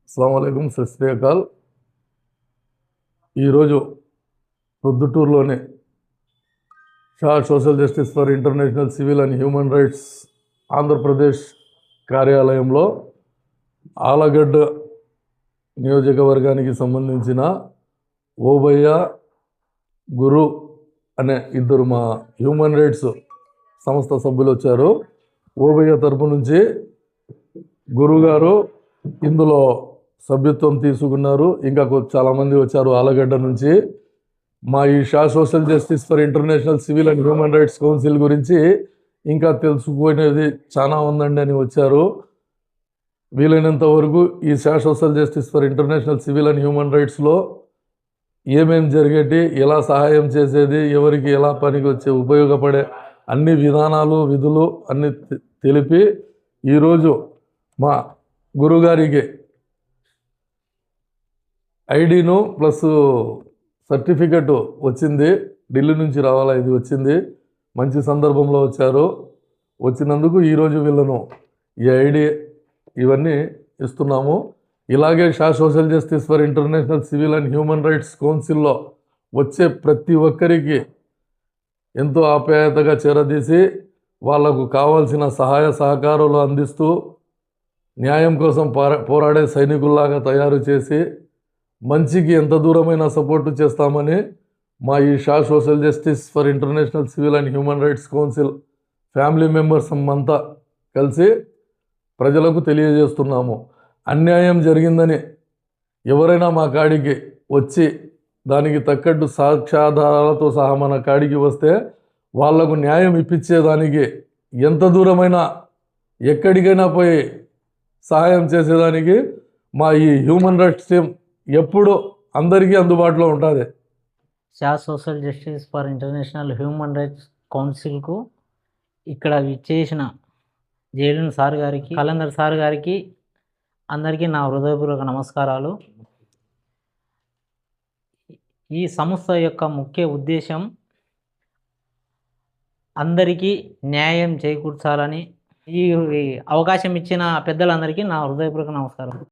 అస్సలాముఅలైకుం సత్ శ్రీ అకాల్. ఈరోజు ప్రొద్దుటూరులోని Shah social justice for international civil and human rights Andhra Pradesh కార్యాలయంలో ఆలగడ్డ నియోజకవర్గానికి సంబంధించిన ఓబయ్య, గురు అనే ఇద్దరు మా హ్యూమన్ రైట్స్ సంస్థ సభ్యులు వచ్చారు. ఓబయ్య తరపు నుంచి గురుగారు ఇందులో సభ్యత్వం తీసుకున్నారు. ఇంకా చాలామంది వచ్చారు ఆలగడ్డ నుంచి. మా ఈ Shah social justice for international civil and human rights council గురించి ఇంకా తెలుసుకునేది చాలా ఉందండి అని వచ్చారు. వీలైనంత వరకు ఈ Shah social justice for international civil and human రైట్స్లో ఏమేం జరిగేటి, ఎలా సహాయం చేసేది, ఎవరికి ఎలా పనికి వచ్చే ఉపయోగపడే అన్ని విధానాలు, విధులు అన్ని తెలిపి ఈరోజు మా గురుగారికి ఐడీను ప్లస్ సర్టిఫికెట్ వచ్చింది. ఢిల్లీ నుంచి రావాలా, ఇది వచ్చింది. మంచి సందర్భంలో వచ్చారు. వచ్చినందుకు ఈరోజు వీళ్ళను ఈ ఐడి ఇవన్నీ ఇస్తున్నాము. ఇలాగే Shah social justice for international civil and human rights కౌన్సిల్లో వచ్చే ప్రతి ఒక్కరికి ఎంతో ఆప్యాయతగా చేరదీసి వాళ్లకు కావాల్సిన సహాయ సహకారాలు అందిస్తూ న్యాయం కోసం పోరాడే సైనికుల్లాగా తయారు చేసి మంచికి ఎంత దూరమైన సపోర్టు చేస్తామని మా ఈ Shah social justice for international civil and human rights council family members అంతా కలిసి ప్రజలకు తెలియజేస్తున్నాము. అన్యాయం జరిగిందని ఎవరైనా మా కాడికి వచ్చి దానికి తగ్గట్టు సాక్ష్యాధారాలతో సహా మన కాడికి వస్తే వాళ్లకు న్యాయం ఇప్పించేదానికి ఎంత దూరమైనా ఎక్కడికైనా పోయి సహాయం చేసేదానికి మా ఈ హ్యూమన్ రైట్స్ టీం ఎప్పుడు అందరికీ అందుబాటులో ఉంటుంది. Shah social justice for international human rights కౌన్సిల్కు ఇక్కడ విచ్చేసిన జైలున్ సార్ గారికి, కలందర్ సార్ గారికి అందరికీ నా హృదయపూర్వక నమస్కారాలు. ఈ సంస్థ యొక్క ముఖ్య ఉద్దేశం అందరికీ న్యాయం చేకూర్చాలని. ఈ అవకాశం ఇచ్చిన పెద్దలందరికీ నా హృదయపూర్వక నమస్కారం.